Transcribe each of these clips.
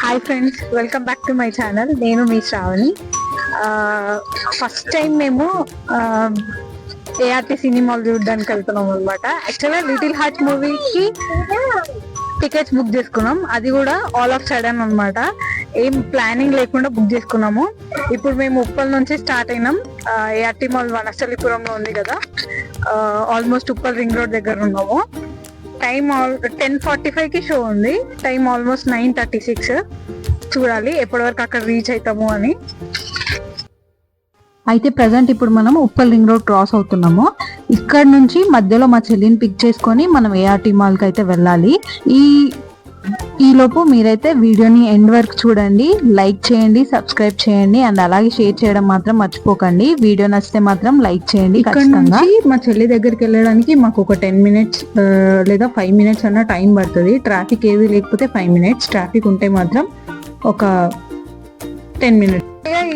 Hi friends, welcome back to my channel. నేను మీ Shravani. First time మేము ART సినిమాలు చూడడానికి వెళ్తున్నాం అనమాట. యాక్చువల్గా లిటిల్ హార్ట్ మూవీకి టికెట్స్ బుక్ చేసుకున్నాం, అది కూడా ఆల్ ఆఫ్ సడన్ అనమాట. ఏం ప్లానింగ్ లేకుండా బుక్ చేసుకున్నాము. ఇప్పుడు మేము ఉప్పల్ నుంచి స్టార్ట్ అయినాం. ఏఆర్టీ మాల్ వనస్థలిపురంలో ఉంది కదా, ఆల్మోస్ట్ ఉప్పల్ రింగ్ రోడ్ దగ్గర ఉన్నాము. టైం 10:45కి షో ఉంది. Time almost 9:36. చూడాలి ఎప్పటి వరకు అక్కడ రీచ్ అవుతాము అని. అయితే ప్రజెంట్ ఇప్పుడు మనం ఉప్పల్ రింగ్ రోడ్ క్రాస్ అవుతున్నాము. ఇక్కడ నుంచి మధ్యలో మా చెల్లిని పిక్ చేసుకొని మనం ఏఆర్టీ మాల్కి అయితే వెళ్ళాలి. ఈ లోపు మీరైతే వీడియోని ఎండ్ వరకు చూడండి, లైక్ చేయండి, సబ్స్క్రైబ్ చేయండి, అండ్ అలాగే షేర్ చేయడం మాత్రం మర్చిపోకండి. వీడియో నచ్చితే మాత్రం లైక్ చేయండి. ఇక్కడ నుంచి మా చెల్లి దగ్గరికి వెళ్ళడానికి మాకు ఒక 10 మినిట్స్ లేదా 5 మినిట్స్ అన్న టైం పడుతుంది. ట్రాఫిక్ ఏది లేకపోతే 5 మినిట్స్, ట్రాఫిక్ ఉంటే మాత్రం ఒక 10 మినిట్స్.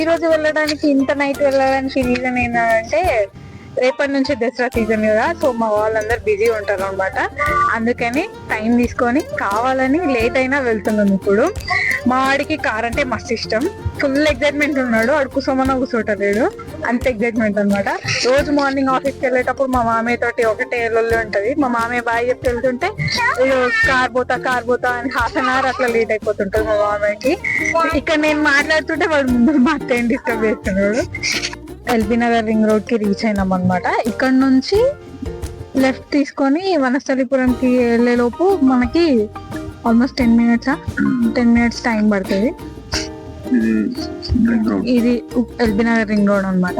ఈ రోజు వెళ్ళడానికి, ఇంత నైట్ వెళ్ళడానికి రీజన్ ఏంటంటే రేపటి నుంచి దసరా సీజన్ కదా, సో మా వాళ్ళందరూ బిజీ ఉంటారు అనమాట. అందుకని టైం తీసుకొని కావాలని లేట్ అయినా వెళ్తున్నాం. ఇప్పుడు మా వాడికి కార్ అంటే మస్తు ఇష్టం, ఫుల్ ఎగ్జైట్మెంట్ ఉన్నాడు. వాడు కూర్చోమన్నా కూర్చోటలేడు, అంత ఎగ్జైట్మెంట్ అనమాట. రోజు మార్నింగ్ ఆఫీస్కి వెళ్ళేటప్పుడు మా మామయ్య తోటి ఒకటే లొల్లి ఉంటుంది. మా మామయ్య బాగా చెప్తే వెళ్తుంటే కార్ పోతా అని హాఫ్ అన్ అవర్ అట్లా లేట్ అయిపోతుంటుంది మా మామయ్యకి. ఇక్కడ నేను మాట్లాడుతుంటే వాడు ముందు మా అత్తయ్యని డిస్టర్బ్ చేస్తున్నాడు. ఎల్బీ నగర్ రింగ్ రోడ్ కి రీచ్ అయినాం అనమాట. ఇక్కడ నుంచి లెఫ్ట్ తీసుకొని వనస్థలిపురంకి వెళ్ళే లోపు మనకి ఆల్మోస్ట్ 10 మినిట్స్ టైం పడుతుంది. ఇది ఎల్బీ నగర్ రింగ్ రోడ్ అనమాట.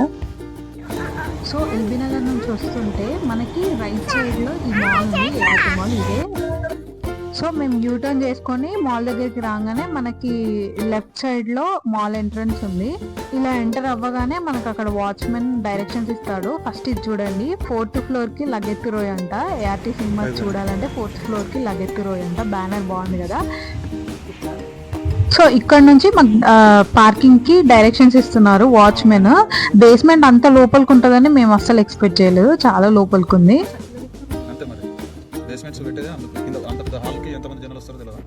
సో ఎల్బీ నగర్ నుంచి వస్తుంటే మనకి రైట్ సైడ్ లో ఈ మాల్ ఉంది, ఏఆర్టీ మాల్. ఇదే. సో మేము యూటర్న్ చేసుకొని మాల్ దగ్గరికి రాగానే మనకి లెఫ్ట్ సైడ్ లో మాల్ ఎంట్రన్స్ ఉంది. ఇలా ఎంటర్ అవ్వగానే మనకు అక్కడ వాచ్మెన్ డైరెక్షన్స్ ఇస్తాడు. ఫస్ట్ ఇది చూడండి, 4th ఫ్లోర్ కి లగెత్తి రోయ్ అంట. ఏఆర్టీ సినిమా చూడాలంటే 4th ఫ్లోర్ కి లగెత్తి రోయ్ అంట. బ్యానర్ బాగుంది కదా. సో ఇక్కడ నుంచి మాకు పార్కింగ్ కి డైరెక్షన్స్ ఇస్తున్నారు వాచ్మెన్. బేస్మెంట్ అంత లోపలికి ఉంటుందని మేము అస్సలు ఎక్స్పెక్ట్ చేయలేదు, చాలా లోపలికి ఉంది. బేస్మెంట్స్ పెట్టేది కింద అంత పెద్ద హాల్కి ఎంతమంది జనాలు వస్తారో తెలియదా?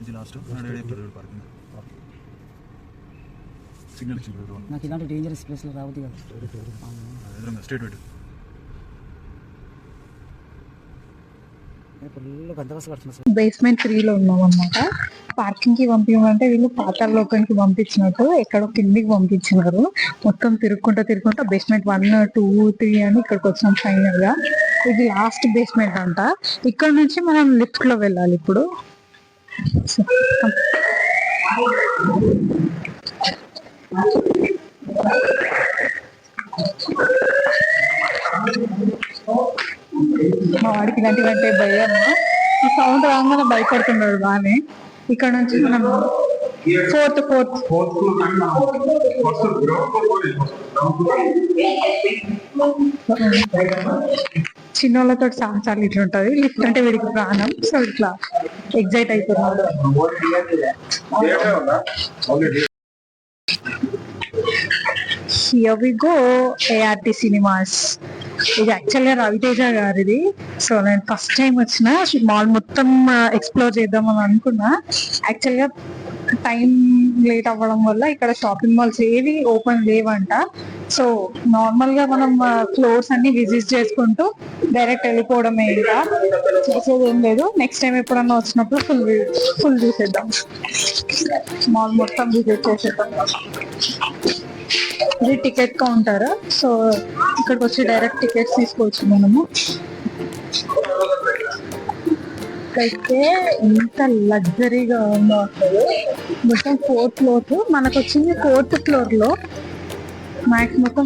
ఇది లాస్ట్ పార్కింగ్ సిగ్నల్ నాకు ఇలాంటి డేంజరస్ ప్లేస్లో రావద్దు కదా. స్ట్రేట్ పెట్టు. బేస్మెంట్ 3లో ఉన్నాం అనమాట. పార్కింగ్ కి పంపించమంటే వీళ్ళు పాతాళలోకానికి పంపించినట్టు ఎక్కడో కిందికి పంపించినారు. మొత్తం తిరుగుకుంటా బేస్మెంట్ 1, 2, 3 అని ఇక్కడికి వచ్చినాం ఫైనల్ గా. ఇది లాస్ట్ బేస్మెంట్ అంట. ఇక్కడ నుంచి మనం లిఫ్ట్ లో వెళ్ళాలి ఇప్పుడు. మా వాడికి ఇలాంటివంటే భయం. ఈ సౌండ్ రాగానే భయపడుతున్నాడు బాగానే. ఇక్కడ నుంచి మనం ఫోర్త్ చిన్నోళ్ళతో సాహసాలు ఇట్లా ఉంటది. లిఫ్ట్ అంటే వీడికి ప్రాణం, సో ఇట్లా ఎగ్జైట్ అయిపోతున్నాడు. Here we go, ART cinemas. ఇది యాక్చువల్గా రవితేజ గారిది. సో నేను ఫస్ట్ టైం వచ్చిన మాల్ మొత్తం ఎక్స్ప్లోర్ చేద్దామని అనుకున్నా. యాక్చువల్గా టైం లేట్ అవ్వడం వల్ల ఇక్కడ షాపింగ్ మాల్స్ ఏవి ఓపెన్ లేవంట. సో నార్మల్ గా మనం ఫ్లోర్స్ అన్ని విజిట్ చేసుకుంటూ డైరెక్ట్ వెళ్ళిపోవడమే, ఇంకా చేసేది ఏం లేదు. నెక్స్ట్ టైం ఎప్పుడన్నా వచ్చినప్పుడు ఫుల్ చూసేద్దాం, మాల్ మొత్తం విజిట్ చేసేద్దాం. ఇది టికెట్ కౌంటర్. సో ఇక్కడికి వచ్చి డైరెక్ట్ టికెట్స్ తీసుకోవచ్చు మనము. అయితే ఎంత లగ్జరీగా ఉందో అసలు. మొత్తం 4th ఫ్లోర్, మనకు వచ్చింది 4th ఫ్లోర్ లో. మ్యాక్స్ మొత్తం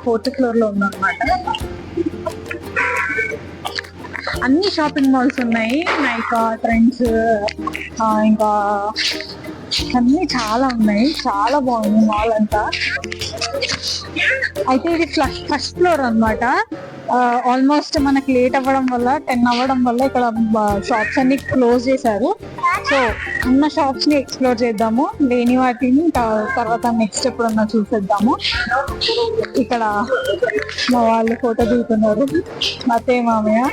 4th ఫ్లోర్ లో ఉందన్నమాట. అన్ని షాపింగ్ మాల్స్ ఉన్నాయి, నైకా, ట్రెండ్స్, ఇంకా అన్ని చాలా ఉన్నాయి. చాలా బాగుంది మాల్ అంతా. అయితే ఇది ఫస్ట్ ఫ్లోర్ అనమాట. ఆల్మోస్ట్ మనకి లేట్ అవ్వడం వల్ల 10 అవ్వడం వల్ల ఇక్కడ షాప్స్ అన్ని క్లోజ్ చేశారు. సో ఉన్న షాప్స్ ని ఎక్స్ప్లోర్ చేద్దాము, లేని వాటిని తర్వాత నెక్స్ట్ ఎప్పుడన్నా చూసేద్దాము. ఇక్కడ మా వాళ్ళు ఫోటో దిగుతున్నారు, మా అత్తయ్య మామయ్య.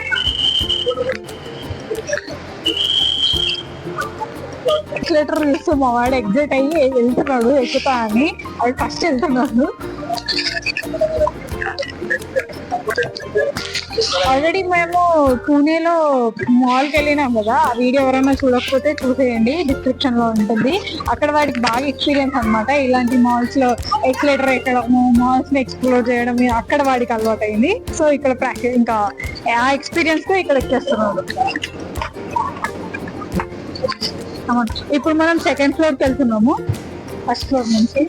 ఎక్స్లేటర్ చూస్తూ మా వాడు ఎగ్జైట్ అయ్యి వెళ్తున్నాడు, ఎక్కుతా అని. అది ఫస్ట్ వెళ్తున్నాడు. ఆల్రెడీ మేము పూణేలో మాల్కి వెళ్ళినాం కదా, ఆ వీడియో ఎవరైనా చూడకపోతే చూసేయండి, డిస్క్రిప్షన్ లో ఉంటుంది. అక్కడ వాడికి బాగా ఎక్స్పీరియన్స్ అనమాట ఇలాంటి మాల్స్ లో ఎక్స్లేటర్ ఎక్కడము, మాల్స్ ని ఎక్స్ప్లోర్ చేయడం, అక్కడ వాడికి అలవాటు అయింది. సో ఇక్కడ ప్రాక్టీస్, ఇంకా ఆ ఎక్స్పీరియన్స్ తో ఇక్కడ ఎక్కేస్తున్నాడు. ఇప్పుడు మనం సెకండ్ ఫ్లోర్ కి వెళ్తున్నాము, ఫస్ట్ ఫ్లోర్ నుంచి.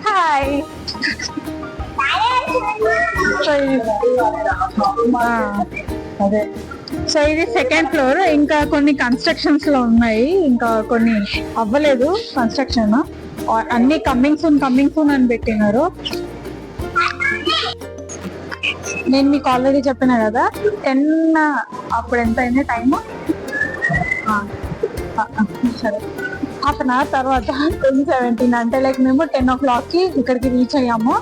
హాయ్. అదే, సో ఇది సెకండ్ ఫ్లోర్. ఇంకా కొన్ని కన్స్ట్రక్షన్స్ లో ఉన్నాయి, ఇంకా కొన్ని అవ్వలేదు కన్స్ట్రక్షన్. అన్ని కమ్మింగ్ సూన్ అని పెట్టినారు. నేను మీకు ఆల్రెడీ చెప్పినా కదా 10 అప్పుడు ఎంత అయింది టైము, సరే హాఫ్ అన్ అవర్ తర్వాత 10:17, అంటే లైక్ మేము 10 o'clock కి ఇక్కడికి రీచ్ అయ్యాము.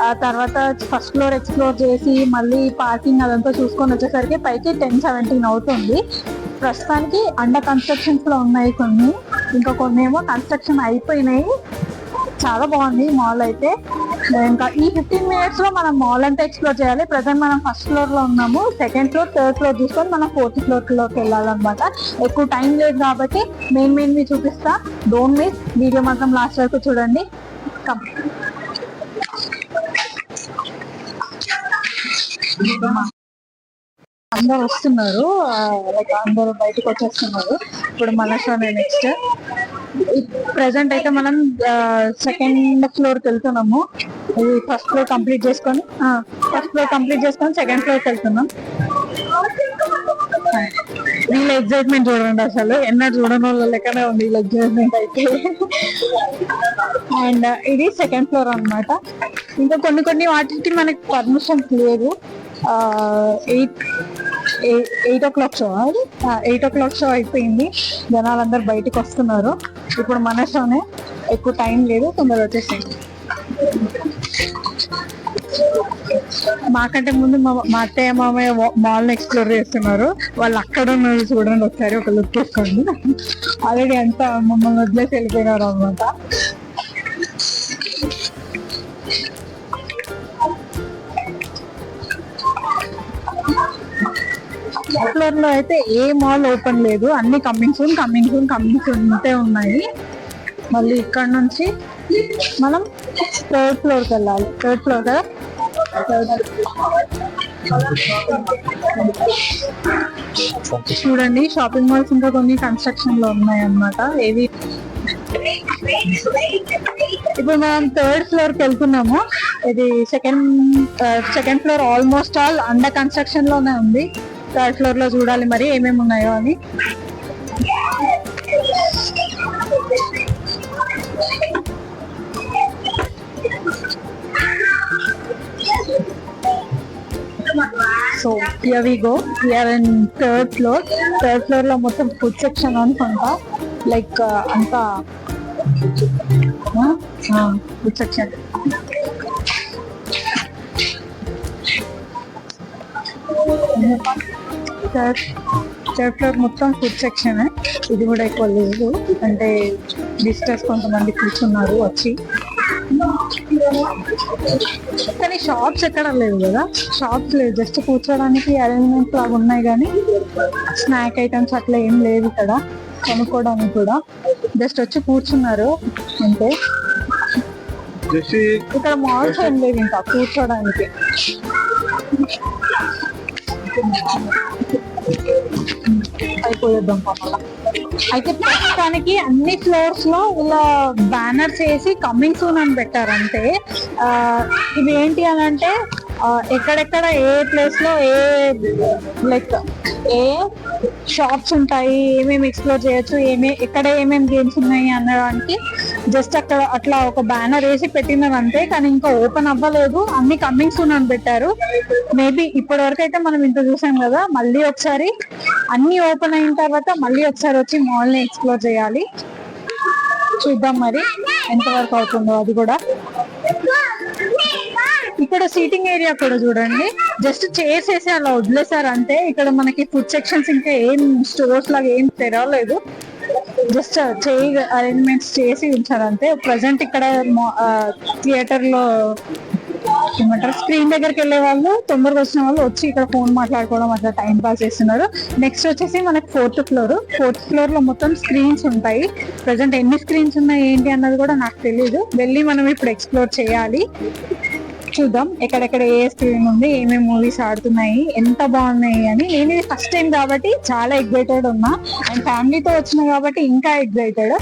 ఆ తర్వాత ఫస్ట్ ఫ్లోర్ ఎక్స్ప్లోర్ చేసి మళ్ళీ పార్కింగ్ అదంతా చూసుకొని వచ్చేసరికి పైకి 10:17 అవుతుంది. ప్రస్తుతానికి అండర్ కన్స్ట్రక్షన్స్ లో ఉన్నాయి కొన్ని, ఇంకా కొన్ని ఏమో కన్స్ట్రక్షన్ అయిపోయినాయి. చాలా బాగుంది మాల్ అయితే. ఇంకా ఈ 15 minutes లో మనం మాల్ అంతా ఎక్స్ప్లోర్ చేయాలి. ప్రజెంట్ మనం ఫస్ట్ ఫ్లోర్ లో ఉన్నాము, సెకండ్ ఫ్లోర్, థర్డ్ ఫ్లోర్ చూసుకొని మనం 4th floor వెళ్ళాలన్నమాట. ఎక్కువ టైం లేదు కాబట్టి మెయిన్ చూపిస్తా. డోంట్ మిస్, వీడియో మాత్రం లాస్ట్ వరకు చూడండి. అందరు వస్తున్నారు, లైక్ అందరూ బయటకు వచ్చేస్తున్నారు. ఇప్పుడు మన షోనే నెక్స్ట్. ప్రెసెంట్ అయితే మనం సెకండ్ ఫ్లోర్ కి వెళ్తున్నాము. ఫస్ట్ ఫ్లోర్ కంప్లీట్ చేసుకొని సెకండ్ ఫ్లోర్ కి వెళ్తున్నాం. వీళ్ళ ఎగ్జైట్మెంట్ చూడండి, అసలు ఎన్నో చూడని వాళ్ళ లెక్కనే ఉంది వీళ్ళ ఎగ్జైట్మెంట్ అయితే. అండ్ ఇది సెకండ్ ఫ్లోర్ అన్నమాట. ఇంకా కొన్ని వాటికి మనకి పర్మిషన్స్ లేదు. 8 o'clock షో, 8 o'clock షో అయిపోయింది. జనాలందరూ బయటకు వస్తున్నారు. ఇప్పుడు మన షోనే, ఎక్కువ టైం లేదు, తొందరగా వచ్చేసింది. మాకంటే ముందు మా అత్తయ్య మామయ్య మాల్ ని ఎక్స్ప్లోర్ చేస్తున్నారు. వాళ్ళు అక్కడ ఉన్నారు చూడండి, ఒకసారి ఒక లుక్ వేసుకోండి. ఆల్రెడీ అంతా మమ్మల్ని వదిలేసి వెళ్ళిపోయినారు అనమాట. ఫ్లోర్ లో అయితే ఏ మాల్ ఓపెన్ లేదు, అన్ని కమ్మింగ్ సూన్ ఉన్నాయి. మళ్ళీ ఇక్కడ నుంచి మనం థర్డ్ ఫ్లోర్ కి వెళ్ళాలి. థర్డ్ ఫ్లోర్ కదా, చూడండి షాపింగ్ మాల్స్ ఇంకా కొన్ని కన్స్ట్రక్షన్ లో ఉన్నాయి అన్నమాట. ఏవి ఇప్పుడు మనం థర్డ్ ఫ్లోర్ కి వెళ్తున్నాము. ఇది second floor almost all under construction లోనే ఉంది. థర్డ్ ఫ్లోర్ లో చూడాలి మరి ఏమేమి ఉన్నాయో అని. So here we go, we are in third floor. Third floor లో మొత్తం ఫుడ్ సెక్షన్ అనుకుంటా, లైక్ అంతా ఫుడ్ సెక్షన్. థర్డ్ ఫ్లోర్ మొత్తం ఫుడ్ సెక్షన్. ఇది కూడా ఎక్కువ లేదు, అంటే విజిటర్స్ కొంతమంది కూర్చున్నారు వచ్చి. కానీ షాప్స్ ఎక్కడ లేవు కదా, షాప్స్ లేవు, జస్ట్ కూర్చోడానికి అరేంజ్మెంట్స్ లాగా ఉన్నాయి కానీ స్నాక్ ఐటమ్స్ అట్లా ఏం లేవు ఇక్కడ కొనుక్కోవడానికి కూడా. జస్ట్ వచ్చి కూర్చున్నారు అంతే. ఇక్కడ మాల్స్ ఏం లేవు ఇంకా కూర్చోడానికి. అయిపోయేద్దాం పాపలా. అయితే ప్రస్తుతానికి అన్ని ఫ్లోర్స్ లో ఇలా బ్యానర్స్ వేసి కమింగ్ సూన్ అని పెట్టారంటే, ఇవి ఏంటి అని అంటే ఎక్కడెక్కడ ఏ ప్లేస్ లో లైక్ ఏ షాప్స్ ఉంటాయి, ఏమేమి ఎక్స్ప్లోర్ చేయొచ్చు, ఎక్కడ ఏమేమి గేమ్స్ ఉన్నాయి అనడానికి జస్ట్ అక్కడ అట్లా ఒక బ్యానర్ వేసి పెట్టినారు అంతే. కానీ ఇంకా ఓపెన్ అవ్వలేదు, అన్ని కమింగ్ సూన్ అని పెట్టారు. మేబీ ఇప్పటి వరకు అయితే మనం ఇంత చూసాం కదా, మళ్ళీ ఒకసారి అన్ని ఓపెన్ అయిన తర్వాత మళ్ళీ ఒకసారి వచ్చి మాల్ ని ఎక్స్ప్లోర్ చేయాలి. చూద్దాం మరి ఎంతవరకు అవుతుందో అది కూడా. ఇక్కడ సీటింగ్ ఏరియా కూడా చూడండి, జస్ట్ చైర్స్ వేసి అలా వదిలేసారు అంతే. ఇక్కడ మనకి ఫుడ్ సెక్షన్స్ ఇంకా ఏం స్టోర్స్ లాగా ఏం తెరవలేదు, జస్ట్ చైర్ అరేంజ్మెంట్స్ చేసి ఉంచారు అంతే. ప్రజెంట్ ఇక్కడ థియేటర్ లో ఏమంటారు, స్క్రీన్ దగ్గరికి వెళ్ళే వాళ్ళు, తొందరగా వచ్చిన వాళ్ళు వచ్చి ఇక్కడ ఫోన్ మాట్లాడుకోవడం అట్లా టైం పాస్ చేస్తున్నారు. నెక్స్ట్ వచ్చేసి మనకి 4th ఫ్లోర్ లో మొత్తం స్క్రీన్స్ ఉంటాయి. ప్రజెంట్ ఎన్ని స్క్రీన్స్ ఉన్నాయి ఏంటి అన్నది కూడా నాకు తెలియదు, వెళ్ళి మనం ఇప్పుడు ఎక్స్ప్లోర్ చేయాలి. చూద్దాం ఎక్కడెక్కడ ఏ స్క్రీన్ ఉంది, ఏమేమి మూవీస్ ఆడుతున్నాయి, ఎంత బాగున్నాయి అని. నేను ఇది ఫస్ట్ టైం కాబట్టి చాలా ఎక్సైటెడ్ ఉన్నా, అండ్ ఫ్యామిలీతో వచ్చిన కాబట్టి ఇంకా ఎక్సైటెడ్.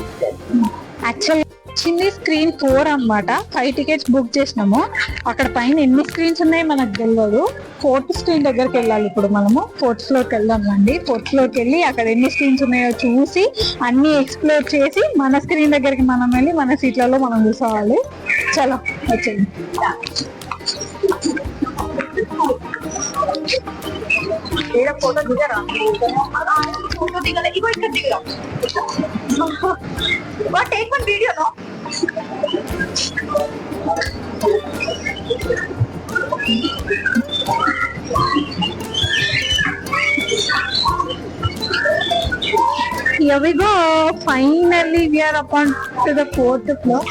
యాక్చువల్లీ వచ్చింది స్క్రీన్ 4 అన్నమాట. 5 టికెట్స్ బుక్ చేసినాము. అక్కడ పైన ఎన్ని స్క్రీన్స్ ఉన్నాయో మనకు తెలియదు. 4th స్క్రీన్ దగ్గరికి వెళ్ళాలి ఇప్పుడు మనము. 4th ఫ్లోర్కి వెళ్దామండి. 4th ఫ్లోర్కి వెళ్ళి అక్కడ ఎన్ని స్క్రీన్స్ ఉన్నాయో చూసి అన్ని ఎక్స్ప్లోర్ చేసి మన స్క్రీన్ దగ్గరికి మనం వెళ్ళి మన సీట్లలో మనం కూర్చోవాలి. చలో వచ్చేయండి. ఫోటో దిగరా? ఫోటో దిగలే, ఇగో ఇక్కడ దిగరా. Take one video no. Here we go. Finally we are upon to the 4th floor.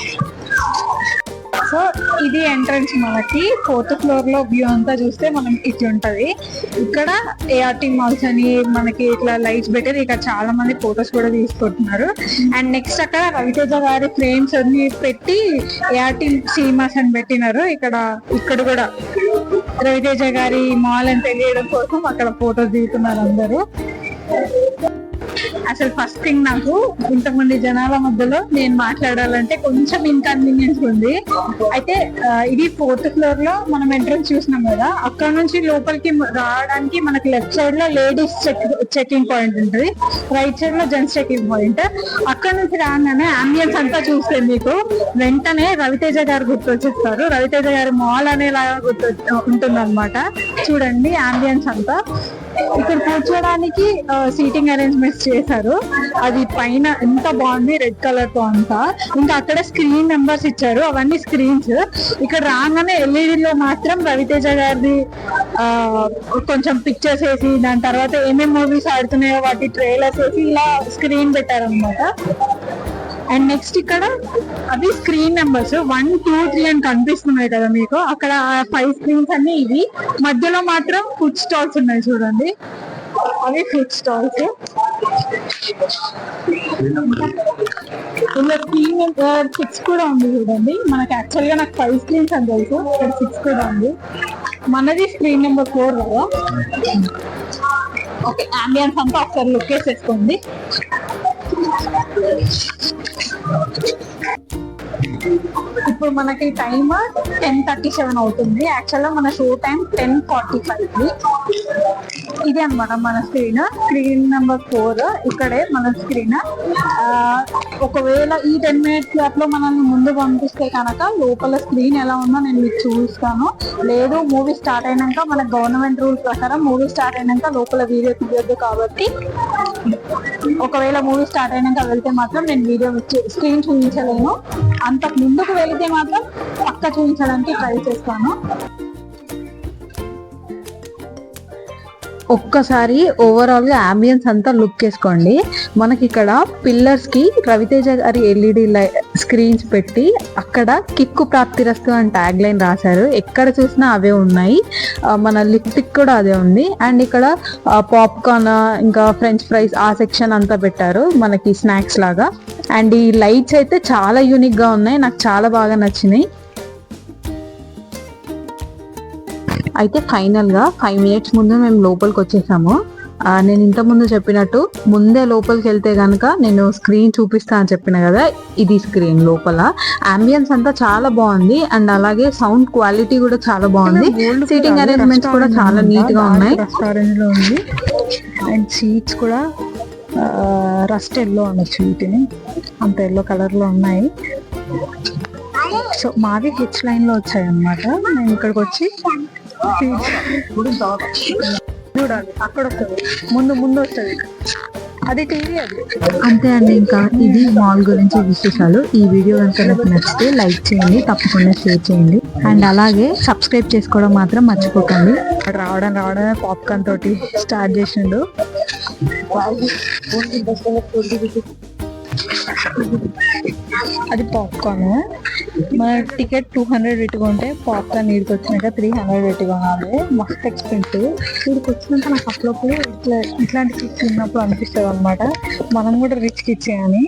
So ఇది ఎంట్రన్స్ మనకి. 4th ఫ్లోర్ లో వ్యూ అంతా చూస్తే మనం ఇట్లా ఉంటది. ఇక్కడ ఏఆర్టీ మాల్స్ అని మనకి ఇట్లా లైట్స్ పెట్టారు. ఇక్కడ చాలా మంది ఫొటోస్ కూడా తీసుకుంటున్నారు. అండ్ నెక్స్ట్ అక్కడ రవితేజ గారి ఫ్రేమ్స్ అన్ని పెట్టి ఏఆర్టీ సినిమాస్ అని పెట్టినారు. ఇక్కడ కూడా రవితేజ గారి మాల్ అని తెలియడం కోసం అక్కడ ఫొటోస్ దిగుతున్నారు అందరూ. అసలు ఫస్ట్ థింగ్, నాకు ఇంతమంది జనాల మధ్యలో నేను మాట్లాడాలంటే కొంచెం ఇన్కన్వీనియన్స్ ఉంది. అయితే ఇది 4th ఫ్లోర్ లో మనం ఎంట్రన్స్ చూసినాం కదా, అక్కడ నుంచి లోపలికి రావడానికి మనకి లెఫ్ట్ సైడ్ లో లేడీస్ చెకింగ్ పాయింట్ ఉంటుంది, రైట్ సైడ్ లో జెంట్స్ చెకింగ్ పాయింట్. అక్కడ నుంచి రాగానే అంబియన్స్ అంతా చూస్తే మీకు వెంటనే రవితేజ గారు గుర్తొచ్చేస్తారు. రవితేజ గారి మాల్ అనేలాగా ఉంటుంది అనమాట. చూడండి అంబియన్స్ అంతా. ఇక్కడ కూర్చోడానికి సీటింగ్ అరేంజ్మెంట్స్ చేశారు. అది పైన ఎంత బాగుంది, రెడ్ కలర్ తో అంతా. ఇంకా అక్కడ స్క్రీన్ నెంబర్స్ ఇచ్చారు, అవన్నీ స్క్రీన్స్. ఇక్కడ రాగానే ఎల్ఈడి లో మాత్రం రవితేజ గారిది కొంచెం పిక్చర్స్ వేసి, దాని తర్వాత ఏమేమి మూవీస్ ఆడుతున్నాయో వాటి ట్రైలర్స్ వేసి ఇలా స్క్రీన్ పెట్టారనమాట. అండ్ నెక్స్ట్ ఇక్కడ అవి స్క్రీన్ నెంబర్స్ 1, 2, 3 అని కనిపిస్తున్నాయి కదా మీకు. అక్కడ 5 స్క్రీన్స్ అన్ని ఇవి. మధ్యలో మాత్రం ఫుడ్ స్టాల్స్ ఉన్నాయి చూడండి, అవి ఫుడ్ స్టాల్స్. ఇలా స్క్రీన్ 6 కూడా ఉంది చూడండి. మనకి యాక్చువల్ గా నాకు 5 స్క్రీన్స్ అని తెలుసు, ఇక్కడ 6 కూడా ఉంది. మనది స్క్రీన్ నెంబర్ 4 కదా. ఓకే, అంబియన్స్ అంతా ఒకసారి లుక్ వేసేసుకోండి. ఇప్పుడు మనకి టైమ్ 10:37 అవుతుంది. యాక్చువల్ గా మన షో టైం 10:45. ఇది అనమాట మన స్క్రీన్ నెంబర్ 4. ఇక్కడే మన స్క్రీన్. ఒకవేళ ఈ 10 minutes గ్యాప్ లో మనల్ని ముందు పంపిస్తే కనుక లోపల స్క్రీన్ ఎలా ఉందో నేను మీకు చూపిస్తాను. లేదు, మూవీ స్టార్ట్ అయినాక మన గవర్నమెంట్ రూల్ ప్రకారం మూవీ స్టార్ట్ అయినాక లోపల వీడియో తీయద్దు కాబట్టి, ఒకవేళ మూవీ స్టార్ట్ అయినాక వెళ్తే మాత్రం నేను వీడియో స్క్రీన్ చూపించలేను. అంతకు ముందుకు వెళితే మాత్రం పక్క చూపించడానికి ట్రై చేస్తాను. ఒక్కసారి ఓవరాల్ గా అంబియన్స్ అంతా లుక్ వేసుకోండి. మనకి ఇక్కడ పిల్లర్స్ కి రవితేజ గారి ఎల్ఈడి స్క్రీన్స్ పెట్టి అక్కడ కిక్కు ప్రాప్తిరస్తు అని ట్యాగ్ లైన్ రాశారు. ఎక్కడ చూసినా అవే ఉన్నాయి. మన లిప్టిక్ కూడా అదే ఉంది. అండ్ ఇక్కడ పాప్కార్న్, ఇంకా ఫ్రెంచ్ ఫ్రైస్ ఆ సెక్షన్ అంతా పెట్టారు మనకి స్నాక్స్ లాగా. అండ్ ఈ లైట్స్ అయితే చాలా యూనిక్ గా ఉన్నాయి, నాకు చాలా బాగా నచ్చినాయి. అయితే ఫైనల్ గా 5 minutes ముందు మేము లోపలికి వచ్చేసాము. నేను ఇంతకుముందు చెప్పినట్టు ముందే లోపలికి వెళ్తే కనుక నేను స్క్రీన్ చూపిస్తా అని చెప్పిన కదా, ఇది స్క్రీన్ లోపల. అంబియన్స్ అంతా చాలా బాగుంది అండ్ అలాగే సౌండ్ క్వాలిటీ కూడా చాలా బాగుంది. సీటింగ్ అరేంజ్మెంట్స్ కూడా చాలా నీట్ గా ఉన్నాయి. రెస్టారెంట్ లో ఉంది అండ్ సీట్స్ కూడా రస్ట్ ఎల్లో అనొచ్చు, వీటిని అంత ఎల్లో కలర్ లో ఉన్నాయి. సో మాది హెచ్ లైన్ లో వచ్చాయి అన్నమాట. నేను ఇక్కడికి వచ్చి చూడాలి, అక్కడ వస్తుంది, ముందు వస్తుంది, అది టీవీ అది. అంతే అండి, ఇంకా ఇది మాల్ గురించి విశేషాలు. ఈ వీడియో కనుక మీకు నచ్చితే లైక్ చేయండి, తప్పకుండా షేర్ చేయండి అండ్ అలాగే సబ్స్క్రైబ్ చేసుకోవడం మాత్రం మర్చిపోకండి. రావడమే పాప్కార్న్ తోటి స్టార్ట్ చేసిండు. అది పాప్కార్న్. మన టికెట్ 200 పెట్టుకుంటే పాప్కార్న్ వీడికి వచ్చినాక 300 పెట్టి కొనాలి. మస్తు ఎక్స్పెన్సివ్. వీడికి వచ్చినాక నాకు అప్పుడప్పుడు ఇట్లాంటి కిట్స్ ఉన్నప్పుడు అనిపిస్తుంది అనమాట, మనం కూడా రిచ్ కిట్స్ అని.